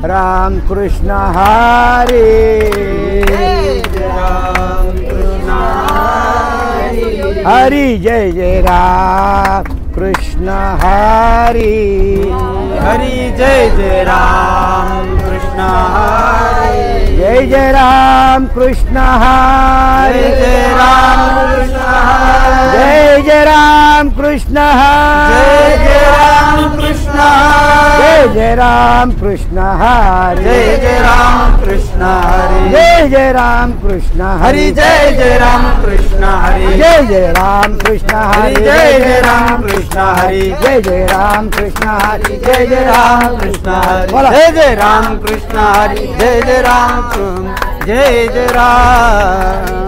राम कृष्ण हरी हरी जय जय राम कृष्ण हरी हरी जय जय राम कृष्ण हरी जय जय राम कृष्ण हरी जय राम कृष्ण जय जय राम कृष्ण जय जय राम कृष्ण जय जय राम कृष्ण हरी जय जय राम कृष्ण हरी जय जय राम कृष्ण हरि जय जय राम कृष्ण हरि जय जय राम कृष्ण हरी जय जय राम कृष्ण हरि जय जय राम कृष्ण हरी जय जय राम कृष्ण हरि जय जय राम कृष्ण हरि जय जय राम जय जय राम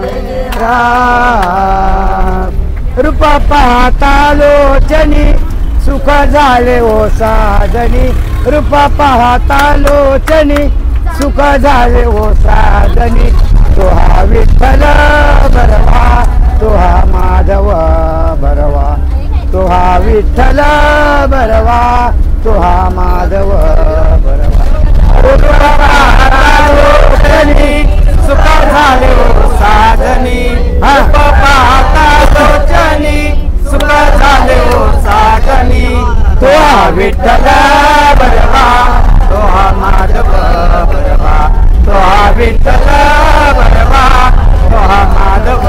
रूप पाहता लोचनी सुख झाले ओ साधनी रूप पाहता लोचनी सुख झाले ओ साधनी तो हा विठ्ठल बरवा तो हा माधव बरवा तो हा विठ्ठल बरवा तो हा माधव बरवा सुख झाले ओ साधनी रूप पाहता लोचनी सुख झाले ओ साधनी तो हा विठ्ठल बरवा तो हा माधव बरवा तो हा विठ्ठल बरवा तो हा माधव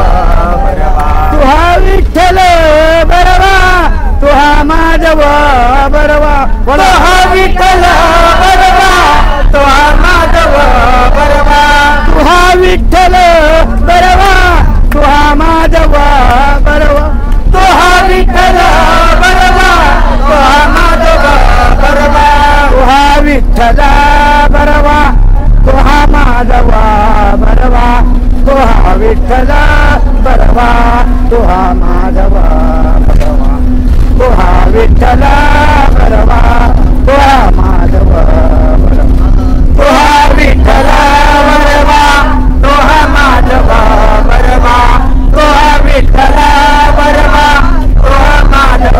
बरवा तो हा विठ्ठल बरवा तो हा माधव बरवा तो हा विठ्ठल बरवा तो हा माधव बरवा तो हा विठ्ठल बरवा तो हा माधव बरवा तो हा विठ्ठल बरवा तो हा माधव बरवा तो हा विठ्ठल बरवा तो हा माधव बरवा तो हा विठ्ठल बरवा तो हा माधव बरवा तो हा विठ्ठल बरवा तो हा माधव बरवा तो हा विठ्ठल बरवा तो हा माधव बरवा तो हा विठ्ठल बरवा तो हा माधव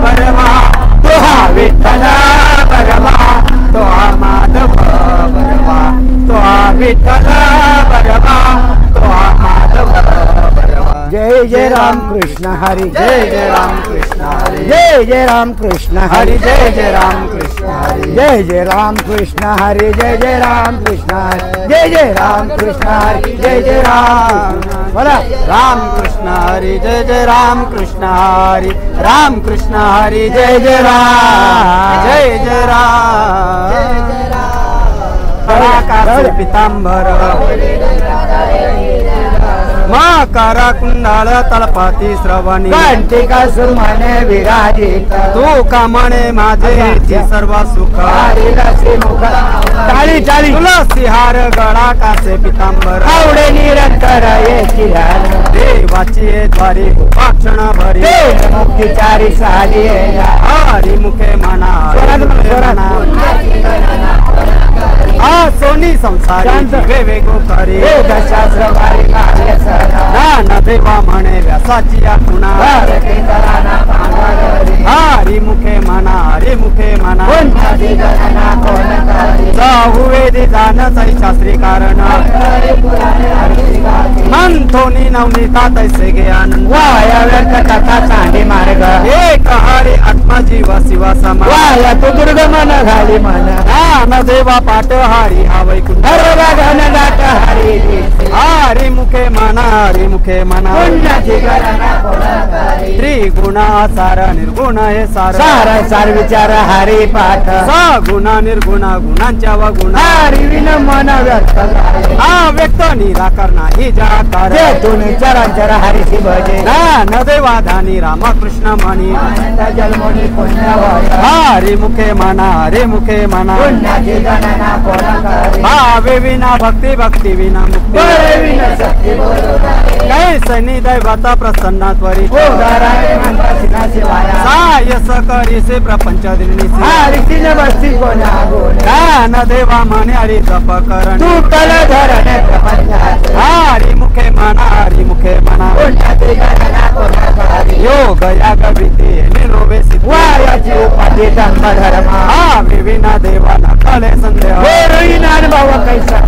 बरवा तो हा विठ्ठल बरवा तो हा माधव बरवा तो हा विठ्ठल बरवा तो हा माधव बरवा जय जय राम कृष्ण हरी जय जय राम कृष्ण हरी जय जय राम कृष्ण हरि हरी जय जय राम कृष्ण हरि जय जय राम कृष्ण हरी जय जय राम कृष्ण हरी जय जय राम कृष्ण हरी जय जय राम बोला राम कृष्ण हरि जय जय राम कृष्ण हरि राम कृष्ण हरि जय जय राम जय जय राम कराकासे पितांबर मकर कुंडल तलपती श्रवणी घंटिका सुमने विराजित तू कामणे माझे हेची सर्व सुख टाळी टाळी तुलसी हार गळा कासे पितांबर आवडे निरंतर येची देवाची द्वारी उपाक्षण भरी मुक्तीचारी साधी हरी मुखे म्हणा सोनी संसारी दिवे वेगो करी शास्त्र ज्ञान देवा म्हणे व्यासाची आठुणा हरी मुखे म्हणा हरी मुखे म्हणा वेदी जाण सई शास्त्री कारण मंथोनी नवनीता तैसे गे आनंद वाया व्यर्थ कथा सांडी मार्ग एक हरी आत्मा जीव शिवा समा वाया तू दुर्ग मन घाली मन ज्ञान देवा पाठ हरी हा वैकुंठ घन गाठ हरी हरी मुखे म्हणा हरी मुखे म्हणा पुण्याची गणना त्रिगुण सार निर्गुण हे सार सार सार विचार हरी पाठ सगुण निर्गुण गुणांच्या व गुण हरी विन मन व्यक्त हा व्यक्त निराकार नाही जाकार जेतून चराचर हरीशी भजे ज्ञान देवा धानी रामकृष्ण मणी जन्मोनी पुण्य हरी मुखे म्हणा हरी मुखे म्हणा पुण्याची गणना भावे विना भक्ती भक्ती विना मुक्ती विन शक्ती कैसनी दैवता प्रसन्न त्वरी सायस करीसे प्रपंच दिनिसी हरीची बसती कोणा ज्ञान देवा म्हणे हरी जप करण तू कल धरणे प्रपंचात हरी मुखे म्हणा हरी मुखे म्हणा पुण्याची गणना योग याग विधी निरोवे सिद्धी वायाची उपाधी धर्म धर्म हा विना देवा न कळे संदेह भाव कैसा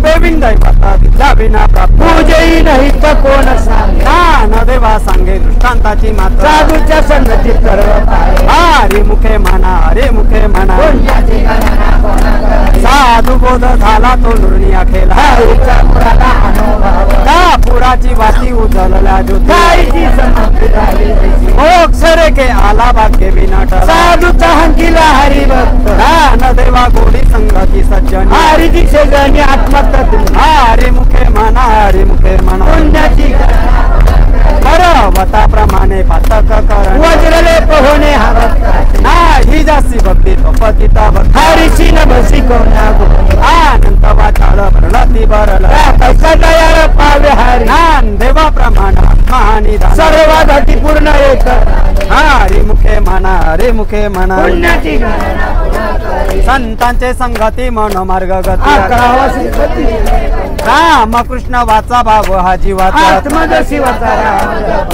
पेविन दैवता दिला विना प्राप्त पूजही नाही तर कोण सांगे ज्ञानदेवा सांगे दृष्टांताची मात्र साधूच्या संगती सर्व पाहे हरी मुखे म्हणा हरी मुखे म्हणा पुण्याची गणना कोण करे साधू बोध झाला तो दुर्निया खेळा हरीचा पुराला अनुभव त्या पुराची वाती उजळल्या ज्योती गायची समाप्ती झाली तैसी. मोक्षरे के आला भाग्य विनाट साधूचा हंकीला हरी भक्त ज्ञानदेवा गोडी संगती सज्जन हरी दिशे गणी आत्मतत्व हरी मुखे म्हणा हरी मुखे म्हणा पुण्याची गणना पर्वताप्रमाणे पातक करण वज्रले पोहणे हा भक्त नाही जास्ती भक्ती तो पतिता भक्त हरीची न बसी कोणा गो अनंत वाचाळ भरलती भरल पैसा तयार पावे हरी ज्ञान देवा प्रमाण महानी सर्व घटी पूर्ण एक हरी मुखे म्हणा हरी मुखे म्हणा पुण्याची गणना कोण करे संतांचे संगती मनोमार्ग गती अकरावा श्रीपती रामकृष्ण वाचा भाव हा जीवाचा आत्मदर्शी वाचा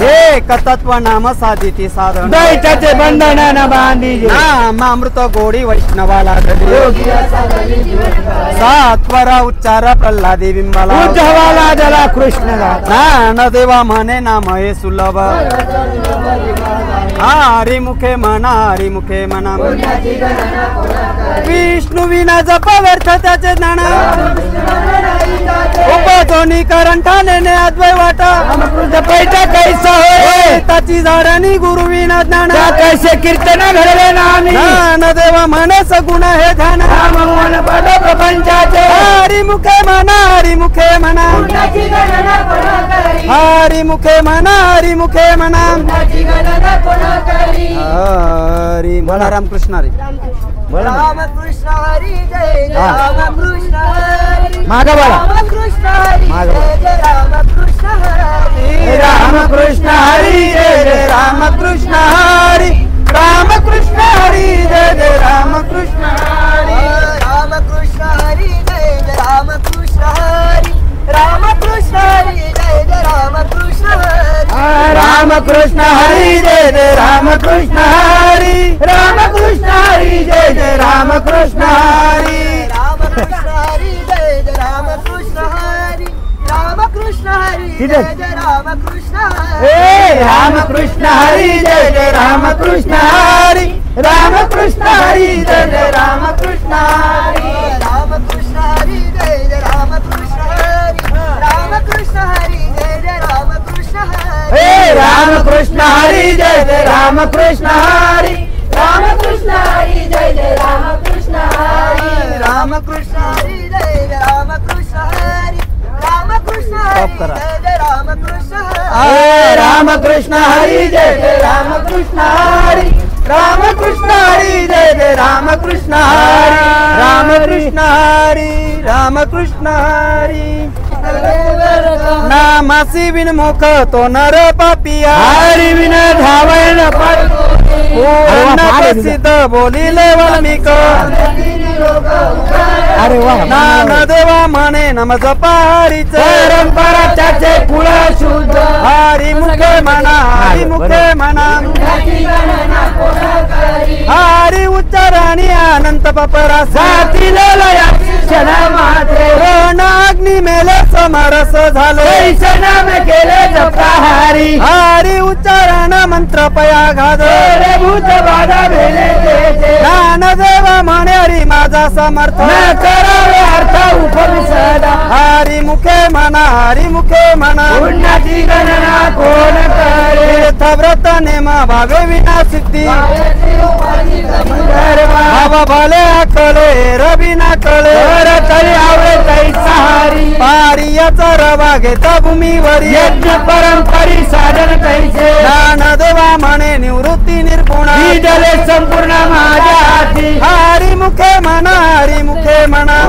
एक तत्व नाम साधिती साधन दैत्याचे बंधन न बांधी नामामृत गोडी वैष्णवाला घडी योगी असा गली जीवन करे. सात्वरा उच्चार प्रल्हादी बिंबाला उद्धवाला जला कृष्ण गाथा ज्ञानदेवा म्हणे नाम हे सुलभ हरी मुखे म्हणा हरी मुखे म्हणा पुण्याची गणना कोण करे विष्णू विना जप व्यर्थ त्याचे ज्ञान उपध्वनी करंठाने अद्वै वाटा कृष्ण पैठा कैसा होय त्याची झाडानी गुरु विना ज्ञान त्या कैसे कीर्तन घडले नामी ज्ञानदेवा म्हणे सगुण हे ध्यान राम मोहन पद प्रपंचाचे हरी मुखे म्हणा हरी मुखे म्हणा पुण्याची गणना कोण करी हरी मुखे म्हणा हरी मुखे म्हणा पुण्याची गणना कोण करी हरी म्हणा रामकृष्ण हरी बोला ना. रामकृष्ण हरी जय जय हा. रामकृष्ण हरी मागं बोला. रामकृष्ण हरी मागं. जय जय रामकृष्ण हरी रामकृष्ण हरी जय जय रामकृष्ण हरी रामकृष्ण हरी जय जय रामकृष्ण हरी रामकृष्ण हरी जय जय रामकृष्ण हरी रामकृष्ण हरी जय जय रामकृष्ण हरी रामकृष्ण हरी जय जय रामकृष्ण हरी रामकृष्ण हरी जय जय रामकृष्ण हरी रामकृष्ण हरी जय जय रामकृष्ण हरी रामकृष्ण हरी ठीक जय आहे. जय रामकृष्ण ए हरी रामकृष्ण हरी जय जय रामकृष्ण हरी रामकृष्ण हरी जय जय रामकृष्ण हरी रामकृष्ण हरी जय जय रामकृष्ण हरी रामकृष्ण हरी जय जय रामकृष्ण हरी ए रामकृष्ण हरी जय जय रामकृष्ण हरी रामकृष्ण हरी जय जय रामकृष्ण हरी रामकृष्ण हरी जय जय रामकृष्ण हरी रामकृष्ण Stop करा. हरी जय जय रामकृष्ण हरी ए रामकृष्ण हरी जय जय रामकृष्ण हरी रामकृष्ण हरी जय जय रामकृष्ण हरी रामकृष्ण हरी रामकृष्ण हरी नामासी विनमुख तो नर पापिया हरी विन धावण पूर्ण प्रसिद्ध बोलिले वाल्मिक अरे वा ज्ञानदेवा म्हणे नम जपा हरीचे परंपरा त्याचे कुळ शुद्ध हरी मुखे म्हणा हरी मुखे म्हणा हरी उच्चाराणी अनंत पपरा जातील क्षण मात्रे अग्नी मेले समरस झाले कैसे नाम केले जपा हरी हरी उच्चारण मंत्र पया घाद रे भूत बाधा भेले तेचे ज्ञानदेवा म्हणे हरी माझा समर्थ न करावे अर्थ उपविसदा हरी मुखे म्हणा हरी मुखे म्हणा पुण्याची गणना कोण करे तीर्थ व्रत नेम भावे विना सिद्धी भाव भले आकळे रवी ना कळे तरी आवडे तैसा हरी पारियाचा रवा घेता भूमीवरी यज्ञ परंपरी साधन तैसे ज्ञानदेवा म्हणे निवृत्ती निर्गुण जले संपूर्ण माझ्या हाती हरी मुखे म्हणा हरी मुखे म्हणा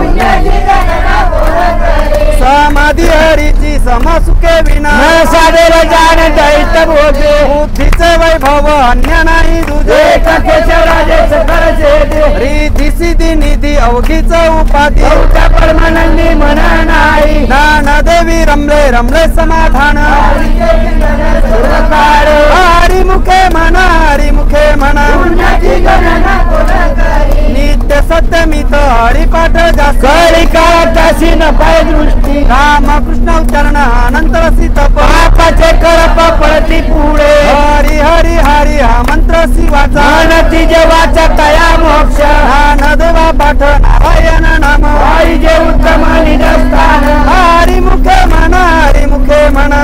समाधी हरीची समसुखे विना न साधेल जाण दैत भोगे बुद्धीचे वैभव अन्य नाही दुजे एक केशवराजे सकळ शेते रिधी सिद्धी निधी अवघीच उपाधी चौथा परमानंदी म्हणा नाही ज्ञानदेवी रमले रमले समाधान सुरकार हरी मुखे म्हणा हरी मुखे म्हणा पुण्याची गणना कोण करी नित्य सत्यमित हरिपाठ जास्त कळिकाळाची न पाय दृष्टी रामकृष्ण उच्चारण अनंतर सीतप पापाचे कळप पळती पुढे हरी हरी हरी हा मंत्र शिवाचा म्हणती जेवाचा तया मोक्ष ज्ञानदेवा पाठ नारायण नाम पाहिजे उत्तम निजस्थान हरी मुखे म्हणा हरी मुखे म्हणा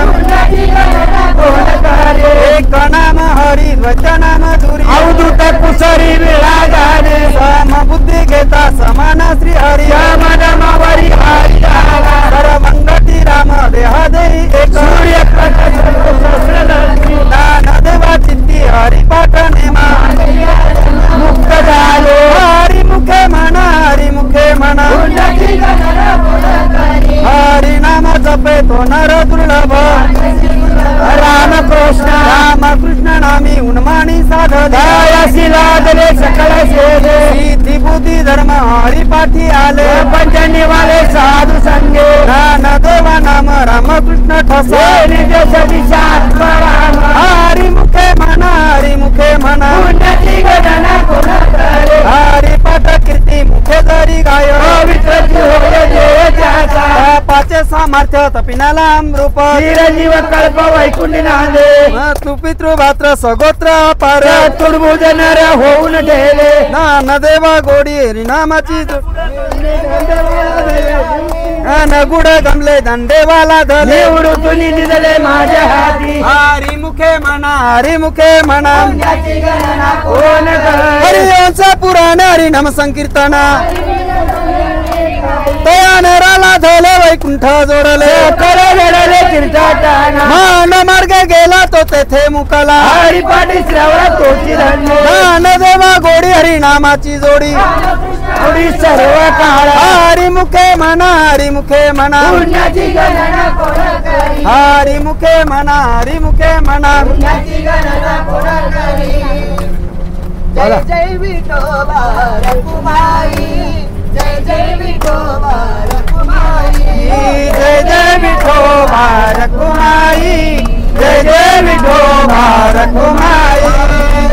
एक नाम हरी वचनाम धुरी अवधूत कुसरी वेळा गाणे समबुद्धी घेता समान श्री हरी मनामावरी हरी सर्वंगती राम देह देही एक सूर्य ज्ञानदेवा चित्ती हरिपाठ नेमा मुक्त झालो हरी मुखे म्हणा हरी मुखे म्हणा हरी नाम जपे तो नर दुर्लभ रामकृष्ण नामी उन्मानी दयासी लादले सकळ सेवे सिद्धी बुद्धी धर्म हरिपाठी आले पंचनी वाले साधू संगे ज्ञानदेवा नाम रामकृष्ण ठसे निज सदिशात्मा राम हरी मुखे म्हणा हरी मुखे म्हणा पुण्याची गणना कोण करे हरिपाठ कीर्ती मुखे जरी गाय पवित्र होय जय त्याचा पाचे सामर्थ्य तपिनाला अमृप चिरंजीव कल्प वैकुंठी नांदे तू पितृ भात्र सगोत्र पार चतुर्भुज नर होऊन ठेले ज्ञानदेवा गोडी हरिनामाची गुड गमले दंडेवाला धले निवडून दिले माझ्या हाती हरी मुखे म्हणा हरी मुखे म्हणा कोण करे हरिवंश पुराण हरिनाम संकीर्तना तया नराला धले वैकुंठ जोडले करले तीर्थाटना मान मार्ग गेला तो तेथे मुकाला हरिपाठी श्रवण तोची धन्य ज्ञानदेवा गोडी हरिनामाची जोडी थोडी सर्व काळ हरी मुखे म्हणा हरी मुखे म्हणा पुण्याची गणना कोण करी हरी मुखे म्हणा हरी मुखे म्हणा पुण्याची गणना कोण करी जय जय विठोबा रघुमाई जय जय विठोबा रघुमाई जय जय विठोबा रघुमाई जय जय विठोबा रघुमाई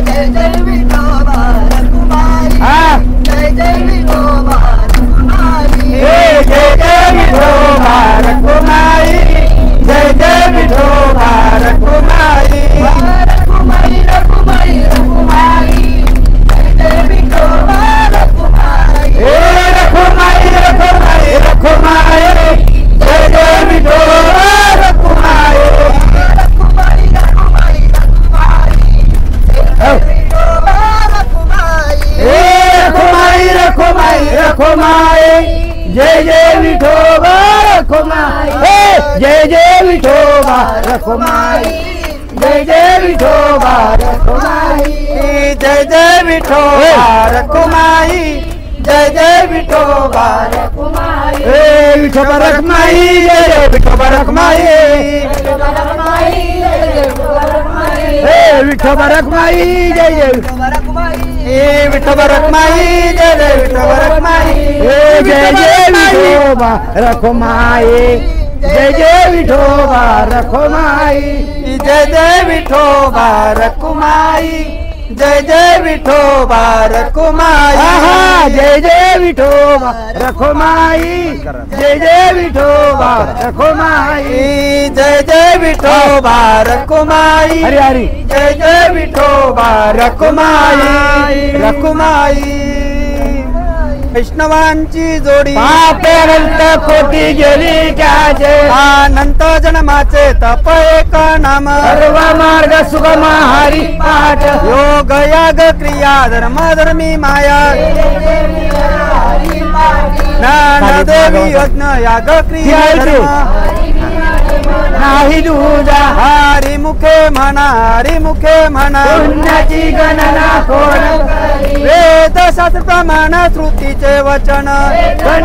जय जय विठोबा रघुमाई हा जय जय विठोबा रघुमाई जय जय विठोबा रघुमाई जय जय विठोबा रघुमाई रघुमाई रघुमाई रघुमाई जय जय विठोबा रघुमाई रघुमाई रघुमाई रघुमाई जय जय विठोबा रघुमाई रघुमाई रघुमाई रघुमाई जय जय विठोबा रघुमाई रघुमाई रघुमाई रघुमाई जय जय विठोबा रघुमाई जय जय विठोबा रघुमाई जय जय विठोबा रघुमाई जय जय विठोबा रघुमाई जय जय विठोबा रघुमाई विठोबा रघुमाई जय जय विठोबा रघुमाई विठोबा रघुमाई जय जय विठोबा रघुमाई जय जय विठोबा रघुमाई जय जय विठोबा रघुमाई जय जय विठोबा रघुमाई जय जय विठोबा रघुमाई जय जय विठोबा रघुमाई जय जय विठोबा रघुमाई जय जय विठोबा रघुमाई जय जय विठोबा रघुमाई हरी हरी जय जय विठोबा रघुमाई रघुमाई वैष्णवांची जोडी पापेरंत कोटी गेली त्याचे अनंत जन्माचे तप एक नाम सर्व मार्ग सुगम हरी पाठ योग याग क्रिया धर्म धर्मी माया ज्ञानदेवी यज्ञ याग क्रिया धर्म नाही दूजा हरी मुखे म्हणा हरी मुखे म्हणा पुण्याची गणना कोण करी वेद शास्त्र प्रमाण श्रुतीचे वचन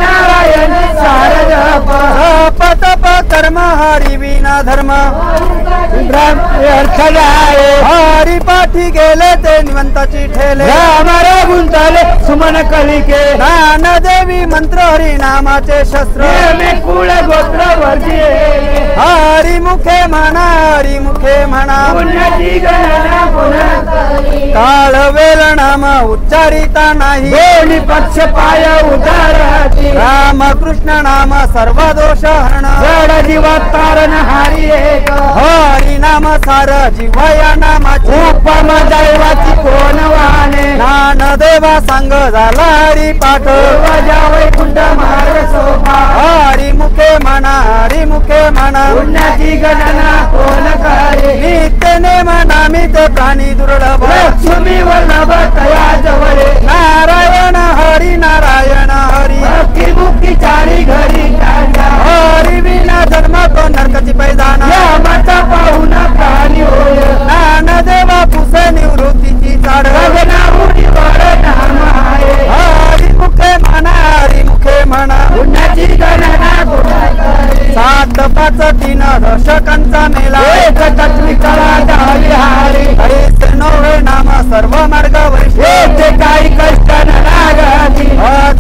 नारायण सार जप जप तप कर्म हरी विना धर्म अर्थ जाये हरी पाठी गेले ते निवंताची ठेले रामारा गुंतले सुमन कलिके ज्ञानदेवी मंत्र हरी नामाचे शस्त्र नेहमी कुळ गोत्र वर्जी हरी मुखे म्हणा हरी मुखे म्हणा पुण्याची गणना पुन्हा करी काळ वेळ नाम उच्चारिता नाही दोन्ही पक्ष पाय उदारती राम कृष्ण नाम सर्व दोष हरण जड जीवा तारण हारी एक हरी नाम सार जीवया नामाची उपम दैवाची कोण वाहने ज्ञानदेवा सांग झाला हरी पाठ वजा वैकुंठ मार्ग सोपा हरी मुखे म्हणा हरी मुखे म्हणा पुण्याची गणना कोण करे नित्य नेम नामित प्राणी दुर्लभ लक्ष्मी वल्लभ तया जवळे नारायण हरी नारायण हरी भक्ती मुक्ती चारी घरी कांदा हरी विना जन्म तो नरकाची पैदाना या माता पाहून प्राणी होय ज्ञानदेवा पुस निवृत्तीची चाड गगनाहुनी वर नाम आहे हरी मुखे म्हणा हरी मुखे म्हणा पुण्याची गणना कोण करे 7 5 3 दशकांचा मेला एक तत्वी कळा दहावी हारी हरीच नवळे नाम सर्व मार्ग येथे काही कष्ट न लागती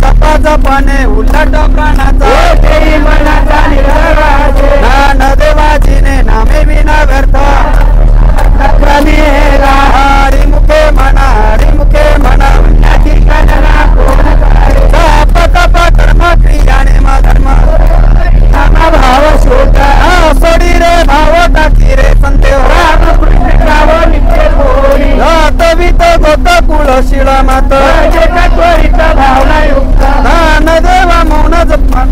जपा जपाने उलट प्राणाचा येथेही मनाचा निराळाचे ज्ञानदेवाजीने नामे विना व्यर्थ तक्रारी हेरा हरी मुखे म्हणा हरी मुखे म्हणा पुण्याची गणना कोण करे तप तप कर्म क्रियाने धर्म नामा भाव शोध सोडी रे भाव टाकी रे संदेह राम कृष्ण गाव नित्य कोरी तवित गोत कुळ शिळ मात जे त्वरित भावना युक्त ज्ञानदेवा मौन जपा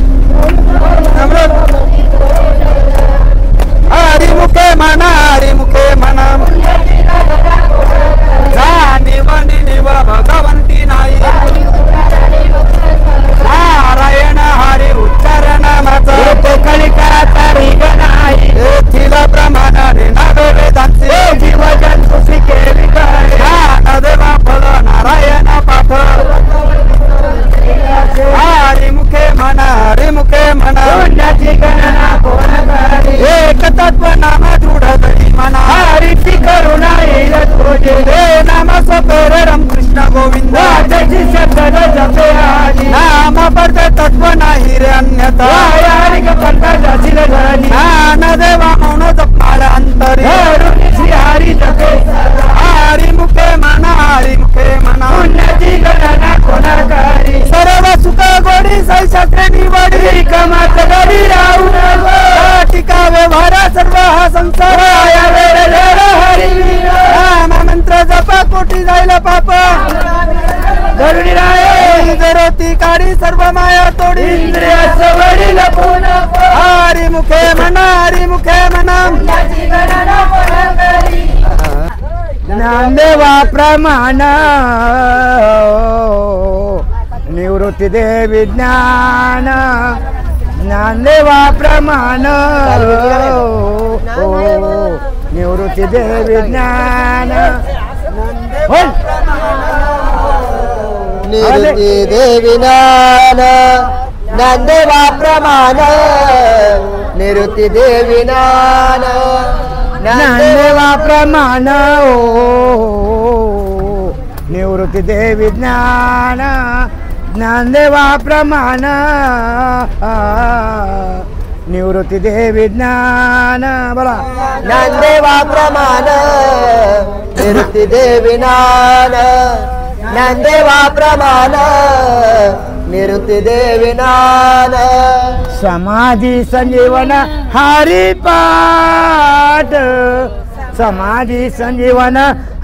हरी मुखे म्हणा हरी मुखे म्हणा जाणीव निव भगवंती नाही नारायण हरी उच्चारण नामाचा तो कलिकाचा रिग नाही येथील प्रमाणाने नावे वेदांचे जीव जंतू केली करे ज्ञानदेवा फल नारायण पाठ हरी मुखे म्हणा हरी मुखे म्हणा पुण्याची गणना कोण करे एक तत्व नाम दृढ तरी म्हणा हरीची करुणा येईल तुझे हे नाम सपेर राम कृष्ण गोविंद वाचाची शब्द जपे आली नाम पडते तत्व नाही रे अन्यथा वायारिक पंथा जाशील धनी ज्ञानदेवा मौन जपाल अंतरी धरुणी श्री हरी जपे हरी मुखे म्हणा हरी मुखे म्हणा पुण्याची गणना कोण करे सर्व सुख गोडी सैशास्त्रे निवडी कमात गडी राहू नको टीका व्यवहार सर्व हा संसार या वेळ हरी राम मंत्र जप कोटी जाईल पाप धरुणी राय जरोती काढी सर्व माया तोडी इंद्रिय सवडील कोण हरी मुखे म्हणा हरी मुखे म्हणा पुण्याची गणना कोण करी ज्ञानदेवा प्रमाण निवृत्ती देवी ज्ञान ज्ञानदेवा प्रमाण निवृत्ती देवी ज्ञान बोल. निवृत्ती देवी ज्ञान ज्ञानदेवा प्रमाण निवृत्ती देवी ज्ञान ज्ञानदेवा प्रमाण निवृत्ती देवी ज्ञान ज्ञानदेवा प्रमाण निवृत्ती देवी ज्ञान बोला ज्ञानदेवा प्रमाण निवृत्ती देवी ज्ञान ज्ञानदेवा प्रमाण निवृत्ती देवी ज्ञान समाधी संजीवन हरिपाठ समाधी संजीवन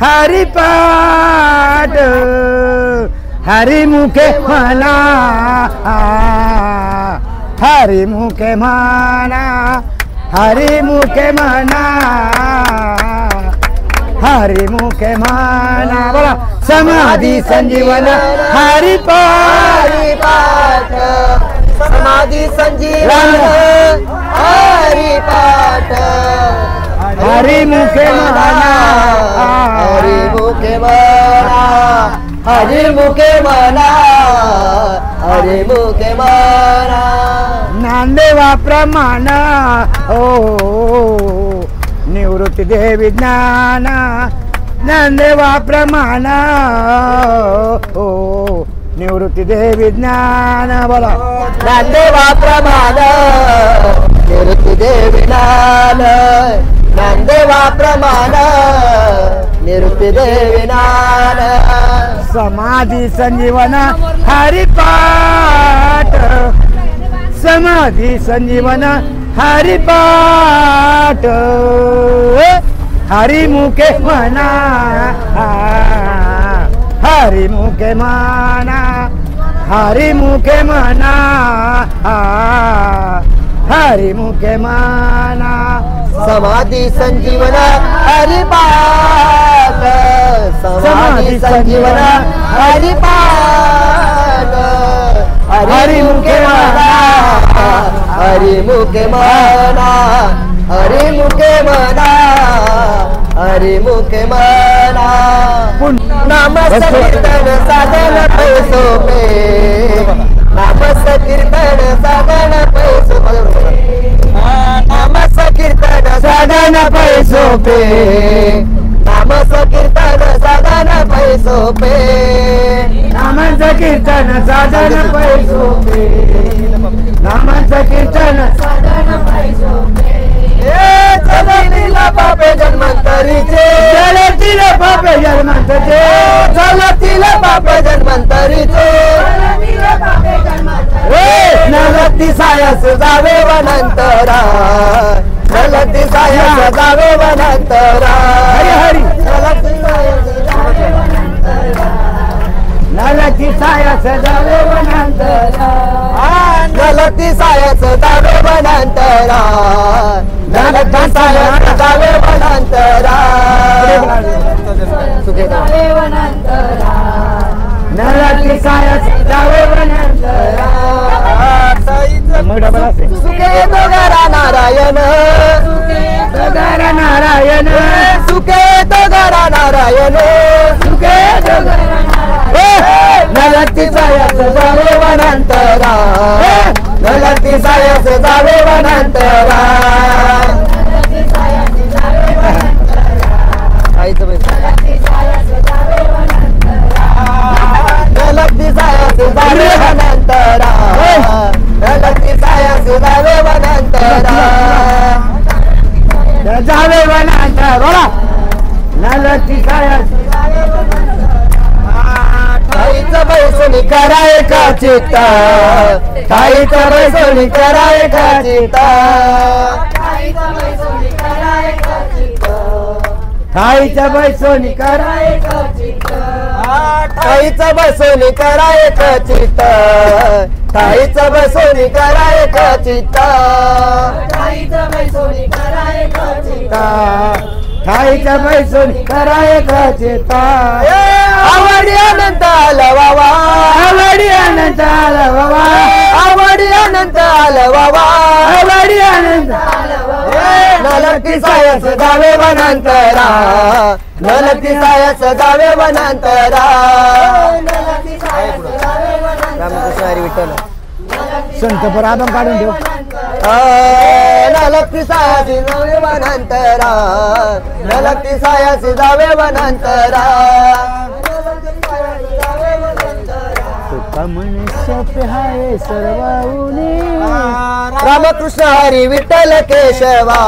हरिपाठ हरिमुखे म्हणा हरिमुखे म्हणा हरिमुखे म्हणा हरिमुखे म्हणा बोला समाधी संजीवन हरिपाठ हरिपाठ समाधी संजीवन हरिपाठ हरिमुखे म्हणा हरिमुखे म्हणा हरिमुखे म्हणा हरिमुखे म्हणा ज्ञानदेवा प्रमाण निवृत्ती देवी ज्ञान ज्ञानदेवा प्रमाण निवृत्ती देवी ज्ञान बोला ज्ञानदेवा प्रमाण निवृत्ती देवी ज्ञान ज्ञानदेवा प्रमाण निवृत्ती देवी ज्ञान समाधी संजीवन हरिपाठ समाधी संजीवन हरिपाठ हरिमुखे म्हणा हरिमुखे म्हणा हरिमुखे म्हणा हरिमुखे म्हणा समाधी संजीवन हरिपाठ समाधी संजीवन हरिपाठ हरिमुखे म्हणा हरिमुखे म्हणा हरिमुखे म्हणा हरिमुखे म्हणा नाम कीर्तन साधन पैसोपे नाम कीर्तन साधन पैसोपे नाम कीर्तन साधन पैसोपे नाम कीर्तन साधन पैसोपे नामांचं कीर्तन साधन पैसोपे नामांचं कीर्तन साधन पैसोपे चलतील पापे जन्मांतरीचे चलतील पापे जन्मांतरीचे चलतील पापे जन्मांतरीचे नलती सायस जावे वनंतरा नलती सायस जावे वनंतरा हरी हरी नलती सायस जावे वनंतरा नलती सायस नलती सायस जावे वनंतरा नलती सायस जावे वनंतरा नलती सायस जावे वनंतरा सुखे दोगारा नारायण दोगारा नारायण सुखे दोगारा नारायण सुखे दोगारा नलती सायस जावे वनंतरा नलती सायस जावे वनंतरा नलती सायस जावे वनंतरा नलती सायस जावे वनंतरा जावे वनंतरा बोला नलती सायस ताईचं बैसणी कराय का चित्ता ताईचं बैसणी कराय का चित्ता थाईच्या बैसोनी कराय ताईचं बैसणी कराय का चित्ता ताईचं बैसणी कराय का चित्ता थाईच्या बैसोनी कराय कचिता आवडी अनंत आलं वावा आवडी अनंत आला बाबा आवडी अनंत आलं वावा आवडी अनंत नलती सायस जावे वनंतरा नलती सायस जावे वनंतरा रामकृष्ण हरी विठ्ठल संत पराबं काढून ठेव नलती सायसी जावे वनंतरा नलती सायसी जावे वनंतरा तुका म्हणे सोपे हाय सर्वाऊनी रामकृष्ण हरी विठ्ठल केशवा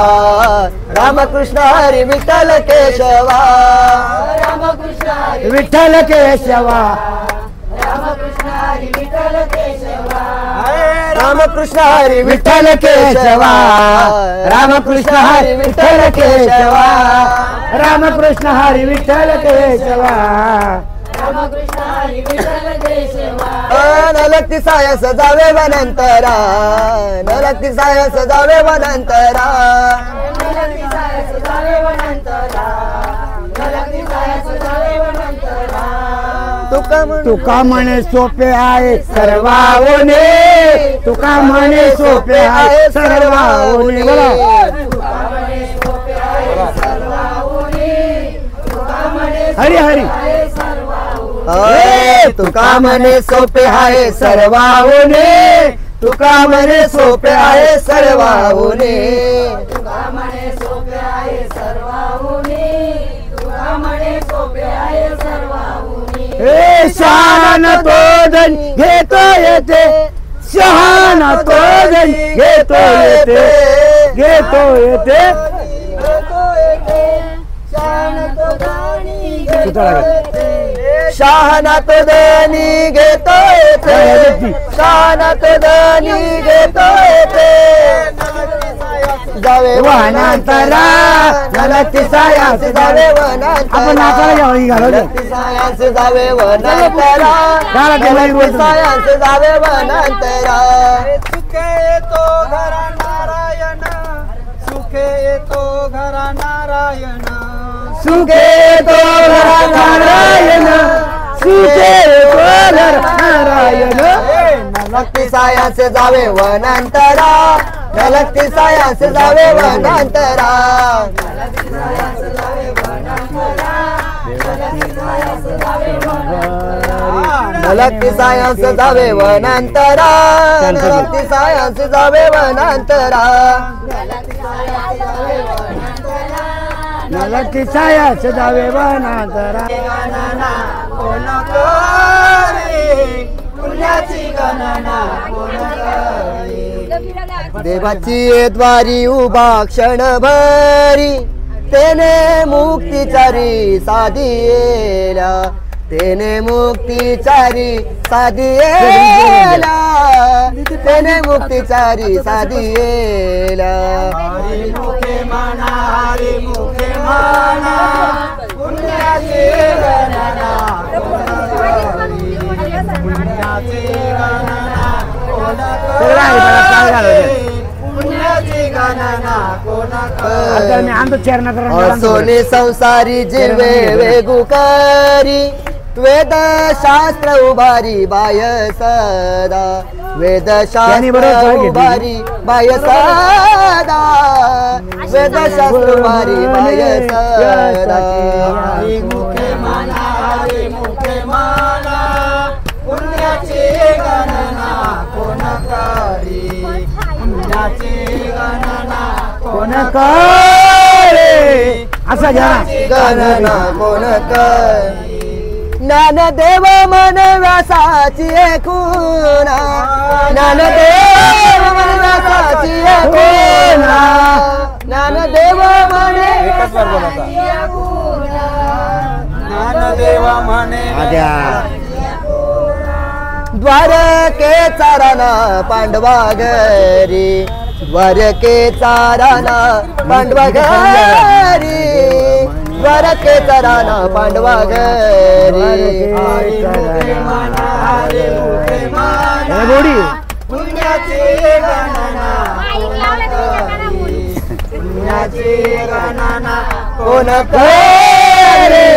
रामकृष्ण हरी विठ्ठल केशवा विठ्ठल केशवा रामकृष्ण हरी विठ्ठल केशवा रामकृष्ण हरी विठ्ठल केशवा रामकृष्ण हरी विठ्ठल केशवा नलती सायस जावे वनंतरा नलती सायस जावे वनंतरा तुका म्हणे सोपे आहे सर्वावने तुका म्हणे सोपे आहे सर्वावने बोला हरी हरी तुका म्हणे सोपे आहे सर्वावने तुका म्हणे सोपे आहे सर्वावने शहाण तो धन घेतो येते शहाण तो धन घेतो येते घेतो येते शहाणात दनी घेतो येते शहाणात दनी घेतो येते जावे वनांतरा नलती सायास जावे वनांतरा आपण नाचायला जाऊ घालवलं सायास जावे वनांतरा नलती सायास जावे वनांतरा सुखे येतो घरा नारायण सुखे येतो घरा नारायण सुखे तो नारायण सुखे तो नारायण नलती सायास जावे वनांतरा नलती सायास जावे वनांतरा नलती सायास जावे वनांतरा नलती सायास जावे वनांतरा नलती साया सजावे वनांतरा देवाची द्वारी उभा क्षण भरी तेने मुक्तीचारी साधियेला तेने मुक्तीचारी साधियेला तेने मुक्तीचारी साधियेला हरी मुखे माना हरी मुखे माना पुण्याची गणना पुण्याची गणना पुण्याची गणना सोने संसारी जिरवे वेगुकारी वेद शास्त्र उभारी बाय सदा वेद शास्त्र उभारी बाय सदा वेद शास्त्र उभारी बाय सदा हरी मुखे माना हरी मुखे माना पुण्याची गणना कोण करी पुण्याची गणना कोण करे असा घ्या गणना कोण करी ज्ञानदेव मन व्यासाची खुणा ज्ञानदेव मन व्यासाची खुणा ज्ञानदेव म्हणे ज्ञानदेव म्हणे द्वारकेचा राणा पांडवा घरी द्वारकेचा राणा पांडवा घरी द्वारकेचा राणा पांडवा घरी पुण्याची गणना पुण्याची गणना कोण करे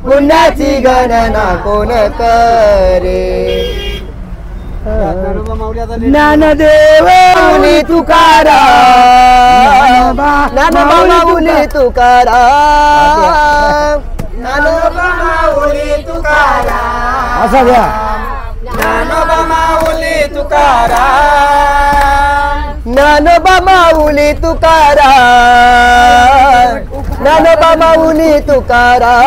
पुण्याची गणना कोण करे ज्ञानदेव माऊली तुकाराम ज्ञानोबा माऊली तुकाराम ज्ञानोबा माऊली तुकाराम असा घ्या ज्ञानोबा माऊली तुकाराम ज्ञानोबा माऊली तुकाराम ज्ञानोबा माऊली तुकाराम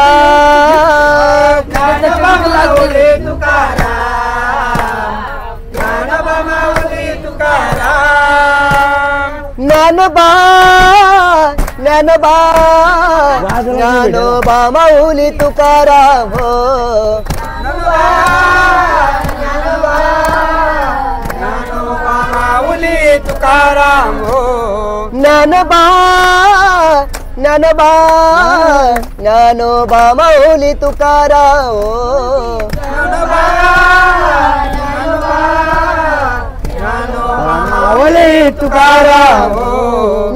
ज्ञानोबा माऊली तुकाराम ज्ञानोबा माऊली तुकाराम ज्ञानोबा ज्ञानोबा ज्ञानोबा माऊली तुकाराम हो ज्ञानोबा माऊली तुकाराम हो ज्ञानोबा ज्ञानोबा ज्ञानोबा माऊली तुकाराम हो माऊली तुकाराम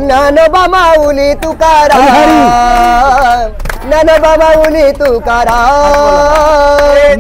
ज्ञानोबा माऊली तुकाराम ज्ञानोबा माऊली तुकाराम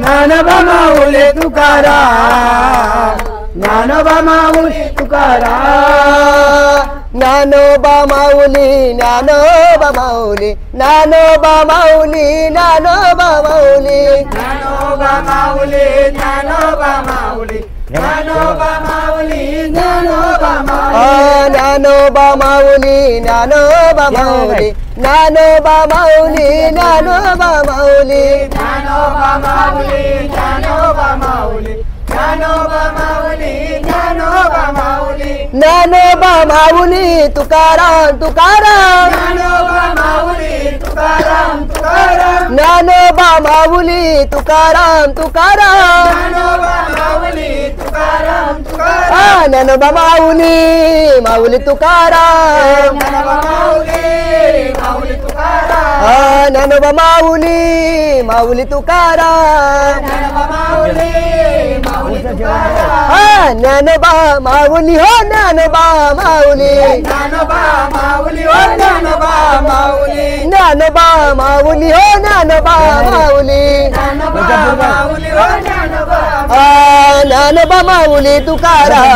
ज्ञानोबा माऊली तुकाराम ज्ञानोबा माऊली तुकाराम ज्ञानोबा माऊली ज्ञानोबा माऊली ज्ञानोबा माऊली ज्ञानोबा माऊली ज्ञानोबा माऊली ज्ञानोबा माऊली ज्ञानोबा माऊली ज्ञानोबा माऊली ज्ञानोबा माऊली ज्ञानोबा माऊली ज्ञानोबा माऊली ज्ञानोबा माऊली ज्ञानोबा माऊली ज्ञानोबा माऊली ज्ञानोबा माऊली ज्ञानोबा माऊली ज्ञानोबा माऊली तुकाराम तुकाराम ज्ञानोबा माऊली तुकाराम तुकाराम ज्ञानोबा माऊली तुकाराम तुकाराम ज्ञानोबा माऊली तुकाराम तुकाराम ज्ञानोबा माऊली माऊली तुकाराम ज्ञानोबा माऊली माऊली तुकाराम ज्ञानोबा माऊली माऊली तुकाराम ज्ञानोबा माऊली माऊली तुकाराम ज्ञानोबा माऊली हो ज्ञानोबा माऊली ज्ञानोबा माऊली हो ज्ञानोबा माऊली ज्ञानोबा माऊली हो ज्ञानोबा माऊली ज्ञानोबा माऊली हो ज्ञानोबा ज्ञानोबा माऊली तुकाराम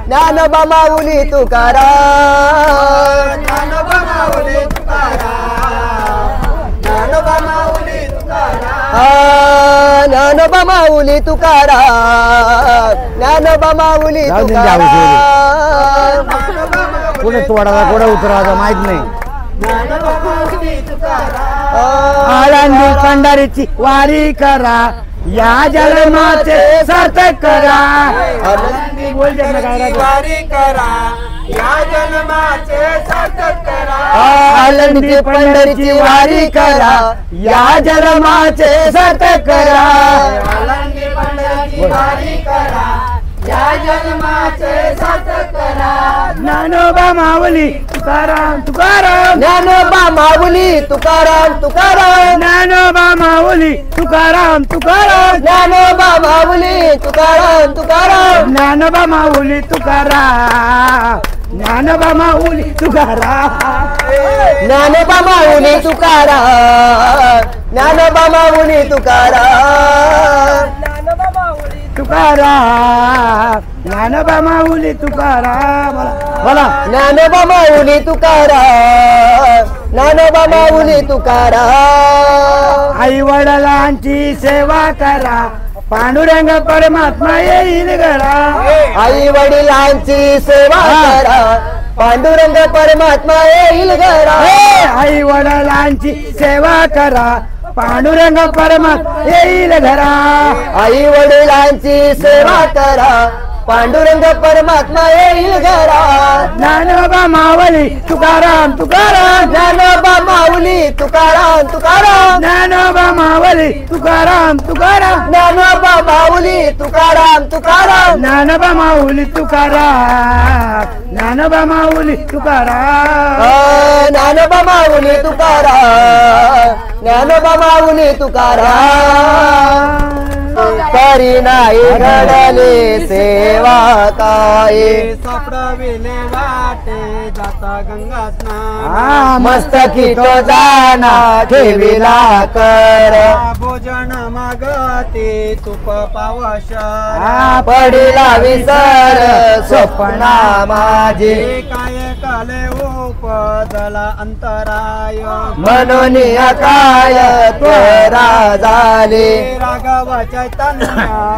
ज्ञानोबा माऊली तुकाराम ज्ञानोबा माऊली तुकाराम ज्ञानोबा माऊली तुकाराम ज्ञानोबा माऊली तुकाराम ज्ञानोबा माऊली जाऊ दे, जाऊ दे. तुकाराम कुठे तोडायचा कुठे उतरायचा माहित नाही. ज्ञानोबा माऊली तुकाराम आळंदी पंढरीची वारी करा या जन्माचे सार्थक करा. आनंदी पंढरीची वारी करा या जन्माचे सार्थक करा आळंदी पंढरीची वारी करा या जन्माचे सार्थक करा आनंदी पंढरीची वारी करा या जन्माचे सार्थक करा ज्ञानोबा माऊली तुकाराम तुकाराम ज्ञानोबा माऊली तुकाराम तुकाराम ज्ञानोबा माऊली तुकाराम तुकाराम ज्ञानोबा माऊली तुकाराम तुकाराम ज्ञानोबा माऊली तुकाराम ज्ञानोबा माऊली तुकाराम ज्ञानोबा माऊली तुकाराम ज्ञानोबा माऊली तुकाराम तुकाराम ज्ञानोबा माऊली तुकाराम बोला ज्ञानोबा माऊली तुकाराम ज्ञानोबा माऊली तुकाराम आई वडिलांची सेवा करा पांडुरंग परमात्मा येईल घरा. आई वडिलांची सेवा करा पांडुरंग परमात्मा येईल घरा आई वडिलांची सेवा करा पांडुरंग परमात्मा येईल घरा. आई वडिलांची सेवा करा पांडुरंग परमात्मा येईल घरा ज्ञानोबा माऊली तुकाराम तुकाराम ज्ञानोबा माऊली तुकाराम तुकाराम ज्ञानोबा माऊली तुकाराम तुकाराम ज्ञानोबा माऊली तुकाराम तुकाराम ज्ञानोबा माऊली तुकाराम ज्ञानोबा माऊली तुकाराम ज्ञानोबा माऊली तुकाराम ज्ञानोबा माऊली तुकाराम करी नाही घडले सेवा काय सापडविले वाटे जाता गंगा स्नान मस्तकी तो जाना ठेविला कर भोजन मागते तुप पावशर पडिला विसर स्वप्ना माझे काय काले उपजला अंतराय म्हणून काय त्वरा झाले राघव चैतन्य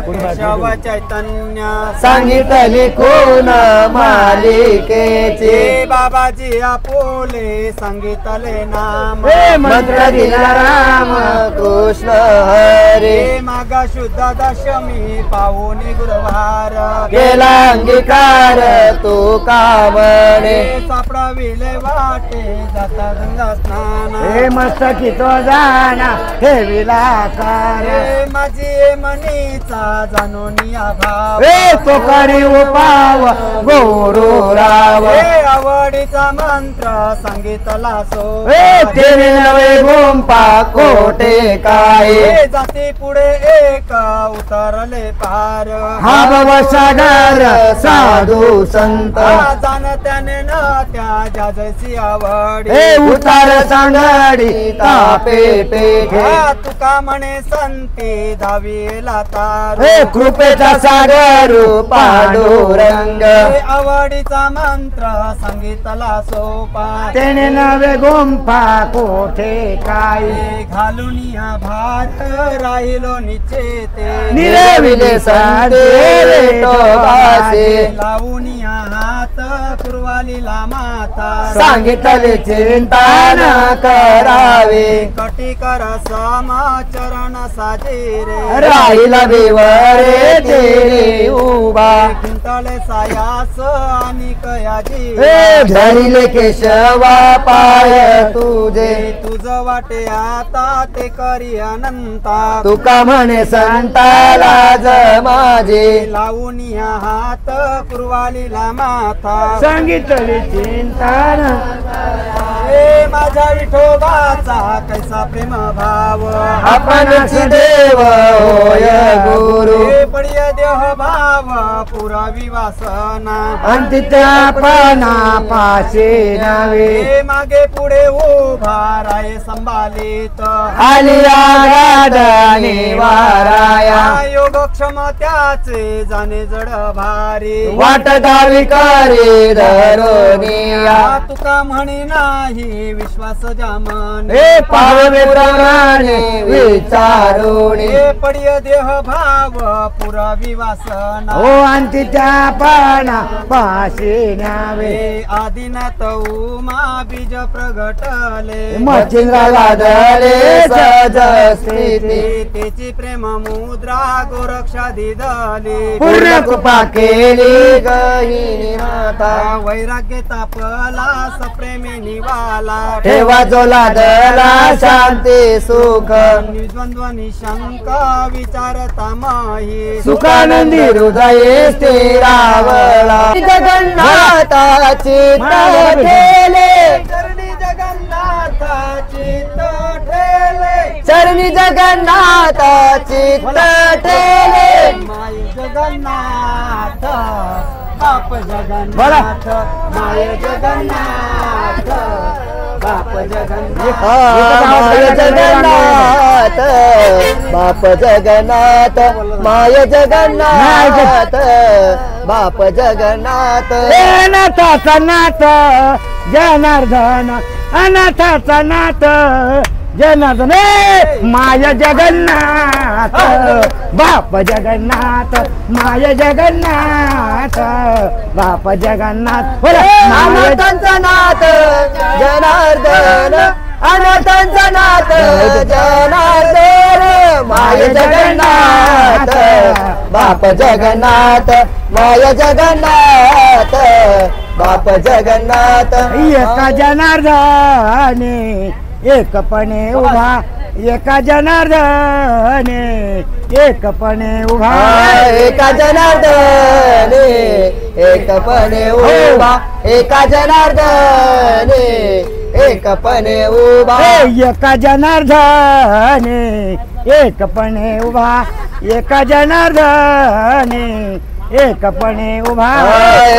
केशव चैतन्य सांगितले कोण मालिकेचे बाबाजी आपोले सांगितले नाम मंत्र दिला राम कृष्ण हरे माग शुद्ध दशमी पाहुणी गुरुवार केला अंगीकार तू कामणे सापडविले वाटे जाता गंगा स्नान हे मस्तकी तो जाना ठेविला कार माझी मनीचा जाणून भाव हे तो करी उपाव गोरू राव आवडीचा मंत्र सांगितला सो हे तेरे नवे गुंपा कोटे काय जाती पुढे एक उतरले पार हा भव सागर साधू संत जाणत्याने न त्या जाजसी आवडी हे उतार सांगडी तापे पेठे तुका म्हणे संती धावीला तार हे कृपेचा सागर पांडुरंग आवडीचा मंत्र सांगितला सोपा तेने नवे गुंफा कोठे काय घालून या भात राहिलो निचेते निरविले संते टोबासे लावून या हात कुरवालीला माता सांगितले चिंता न करावे कटी कर सम चरण साजे रे राहिला देवरे तेरे उभा खिंतळे सायास आणि कयाजी धरिले केशवा पाय तुझे तुझ वाटे आता ते करी अनंता तुका म्हणे संताला माझे लावून या हात कुरवालीला माथा सांगितले चिंतन हे माझ्या विठोबाचा कैसा प्रेम भाव आपणच देव होय गुरु हे पडिय देह भाव पुरावी वासना अंती त्या पाना पाचे नवे हे मागे पुढे उभा राय संभालित आलिया गादाने वाराया योगक्षम त्याचे जाणे जड भारी वाट दावी करे धरोनिया तुका म्हणे नाही विश्वास जामन हे पावे पुराणे विचारुणी हे पडिय देह भाव पुरावी वासना हो अंती त्या पाना पाचे नावे हे आदिनाथ उमा बीज प्रगटले मचिंद्र गादले सहज स्थिती त्याची प्रेम मुद्रा गोरक्षा दिदली पूर्ण कृपा केली गहिनी माता वैराग्य तापला सप्रेमे निवाला ठेवा जो लादला शांती सुख निद्वंद्व निशंक विचारता माही सुखानंदी हृदये स्थिरावला जगन्नाथा चित्त ठेले चरणी जगन्नाथ चित्त ठेले चरणी जगन्नाथ चित्त ठेले माय जगन्नाथ बाप बोला. जगन्नाथ माय जगन्नाथ बाप जगन्नाथ माय जगन्नाथ बाप जगन्नाथ माय जगन्नाथ बाप जगन्नाथ अनाथाचा नाथ जनार्दन अनाथाचा नाथ जनार्दन माय जगन्नाथ बाप जगन्नाथ माय जगन्नाथ बाप जगन्नाथ अनाथांचा नाथ जनार्दन अनाथांचा नाथ जनार्दन माय जगन्नाथ बाप जगन्नाथ माय जगन्नाथ बाप जगन्नाथ एका जनार्दने एकपणे उभा एका जनार्दने एकपणे उभा एका जनार्दने एकपणे उभा एका जनार्दने एकपणे उभा एका जनार्दने एकपणे उभा एका जनार्दने एकपणे उभा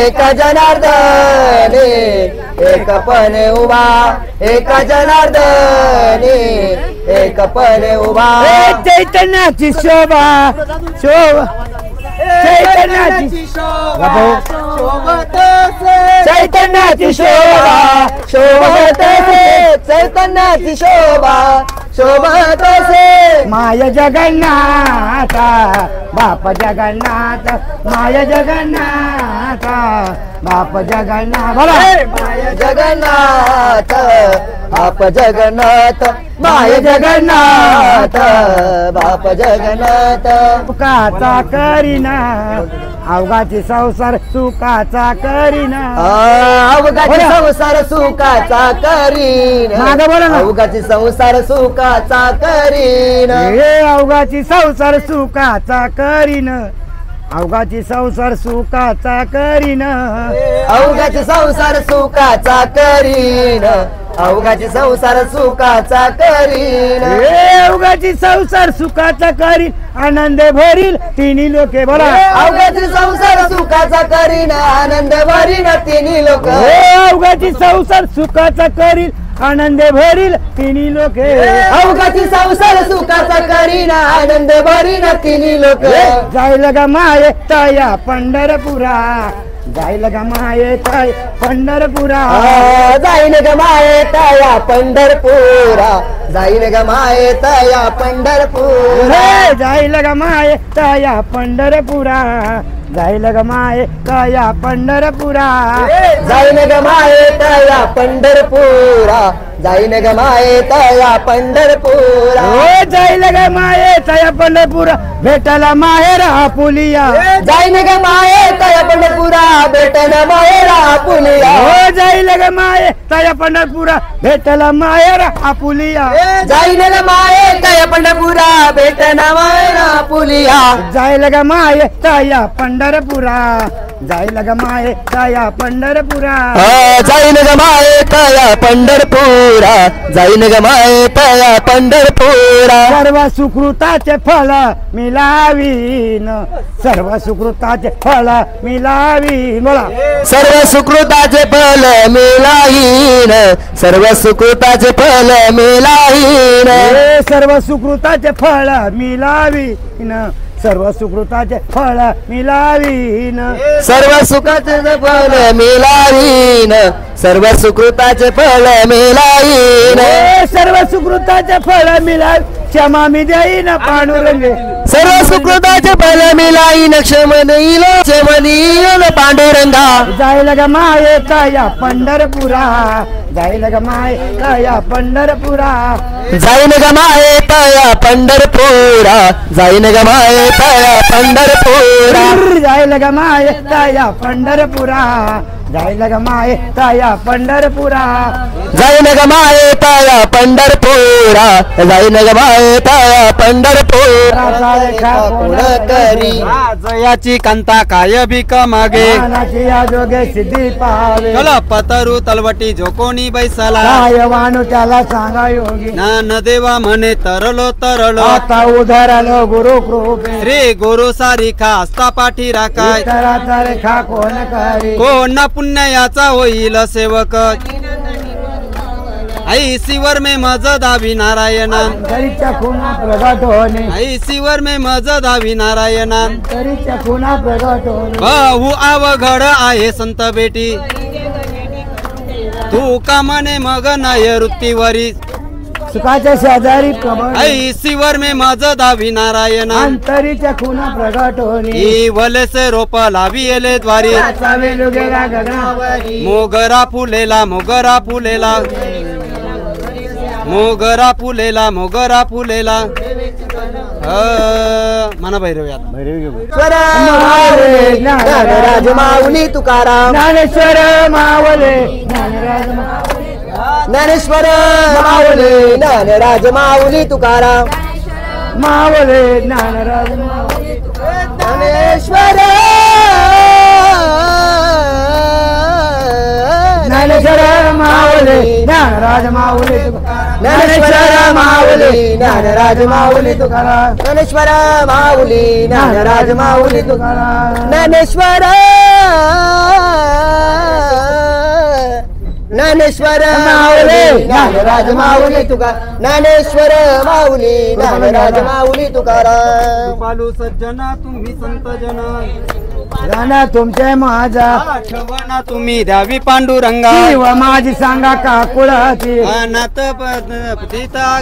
एका जनार्दने एकपणे उभा एका जनार्दने एकपणे उभा चैतन्याची शोभा शोभा चैतन्याची चैतन्याची शोभा शोभत चैतन्याची शोभा शोभत माय जगन्नाथ बाप जगन्नाथ माय जगन्नाथ बाप जगन्नाथ माय जगन्नाथ बाप जगन्नाथ माय जगन्नाथ बाप जगन्नाथ सुखाचा करीना अवघाची संसार सुखाचा करीना अवघाची संसार सुखाचा करीना बोला ना अवघाची संसार सुखाचा करीना हे अवघाची संसार सुखाचा करीना अवघाची संसार सुखाचा करीन अवघाची संसार सुखाचा करीन अवघाची संसार सुखाचा करीन अवघाची संसार सुखाचा करीन आनंद भरील तिन्ही लोके बोला अवघाची संसार सुखाचा करीन आनंद भरील तिन्ही लोक अवघाची संसार सुखाचा करील आनंद भरील तिन्ही लोके अवघाची संसार सुखाचा करीन आनंद भरील तिन्ही लोक जाईल ग माये तया पंढरपुरा जाईल ग माये तय पंढरपुरा जाईल ग माये तया पंढरपुरा जाईल ग माये तया पंढरपुरा जाईल ग माये तया पंढरपुरा जाईल ग माये तया पंढरपुरा जाईन ग माये तया पंढरपुरा जाईन ग माये तया पंढरपुरा हो जाईल ग माये तया पंढरपुरा भेटला माहेर आपुलिया जाईन ग माये तया पंढरपुरा भेटन माहेर आपुलिया हो जाईल ग माये तया पंढरपुरा भेटला माहेर आपुलिया जाईन ग माये तया पंढरपुरा भेटन माहेर आपुलिया जाईल ग माये तया पंढरपुरा जाईल ग माये तया पंढरपुरा जाईन ग माये तया पंढरपुरा जाईन ग माये तया पंढरपुरा सर्व सुकृताचे फळ मिलावीन सर्व सुकृताचे फळ मिलावीन बोला सर्व सुकृताचे फल मिलाहीन सर्व सुकृताचे फल मिलाहीन हे सर्व सुकृताचे फळ मिलावीन सर्व सुकृताचे फळ मिलावीन सर्व सुखाचे फल मिलाहीन सर्व सुकृताचे फल मिलाहीन हे सर्व सुकृताचे फळ मिलावी क्षमा मी देईन पांडुरंगे सर्व सुकृताचे फल मिलाहीन क्षमनील पांडुरंगा जाईल ग माये तया पंढरपुरा जाईल ग माये तया पंढरपुरा जाईन ग माये तया पंढरपुरा जाईन ग माये तया पंढरपुरा जाईल ग माये तया पंढरपुरा जाईल ग माये तया पंढरपुरा जाईन ग माये तया पंढरपुरा जाईन ग माये तया पंढरपुरा करी जयाची कांता काय भीक मागे मानाची जोगे सिद्धी पावे कल पतरू तलवटी जो कोणी बैसला काय वाणू त्याला सांगा योगी ज्ञान देवा म्हणे तरलो तरलो आता उधरलो गुरु कृपे रे गोरो सारिखा असता पाठी राखाय विठ्ठलाचा रेखा कोण करी कोण पुण्याचा होईल सेवक आई सिवर में मज दावी नारायण तरीच्या खुना प्रगट होणे आई सिवर में मज दावी नारायण तरीच्या खुना प्रगट होणे बहु अवघड आहे संत बेटी तू का म्हणे मग नय वृत्तीवरी सुखाच्या शेजारी प्रबळ आई सिवर में मज दावी नारायण अंतरीच्या खुना प्रगट होणे ई वलेसे रोप लावी येले द्वारी वेलू गेला गगनावरी मोगरा फुलेला मोगरा फुलेला मोगरा फुलेला मोगरा फुलेला मना भैरवी आता ज्ञानराज माऊली तुकाराम ज्ञानेश्वर मावले ज्ञानेश्वर माऊली ज्ञानराज माऊली तुकाराम मावले ज्ञानराज ज्ञानेश्वर ज्ञानेश्वर मावले ज्ञानराज माऊली ज्ञानेश्वर माऊली ज्ञानराज माऊली तुकाराम ज्ञानेश्वर माऊली ज्ञानराज माऊली तुकाराम ज्ञानेश्वर ज्ञानेश्वर माऊली ज्ञानराज माऊली तुकाराम ज्ञानेश्वर माऊली ज्ञानराज माऊली तुकाराम पालू सज्जना तुम्ही संत जन राणा तुमचे माझा आठवणा तुम्ही द्यावी पांडुरंगा शिव माझी सांगा का कुळाची अनाथ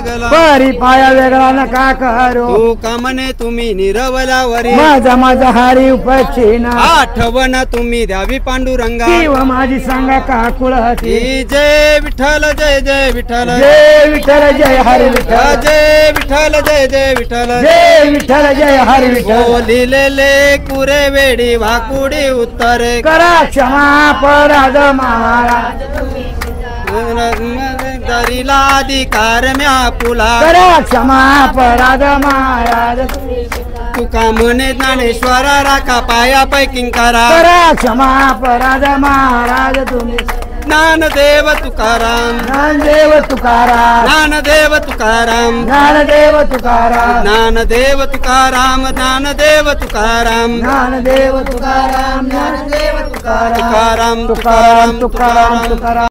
गल परी पाया वेगळा नका करू तू का म्हणे तुम्ही निरवलावरी माझा माझा हरी उपक्षिणा आठवणा तुम्ही द्यावी पांडुरंगा शिव माझी सांगा का कुळाची जय विठ्ठल जय जय विठ्ठल जय विठ्ठल जय हरी विठ्ठल जय विठ्ठल जय जय विठ्ठल जय विठ्ठल जय हरी विठ्ठल लिहिलेले कुरे वेडी वाकुडी उत्तरे करा क्षमा अपराध महाराज दरीला अधिकार म्या पुला करा क्षमा अपराध महाराज तुका म्हणे ज्ञानेश्वरा राखा पाया पैकिंग करा करा क्षमा अपराध महाराज तुम्ही ज्ञानदेव तुकाराम ज्ञानदेव तुकाराम ज्ञानदेव तुकाराम ज्ञानदेव तुकाराम ज्ञानदेव तुकाराम ज्ञानदेव तुकाराम ज्ञानदेव तुकाराम ज्ञानदेव तुकाराम तुकाराम तुकाराम तुकाराम तुकाराम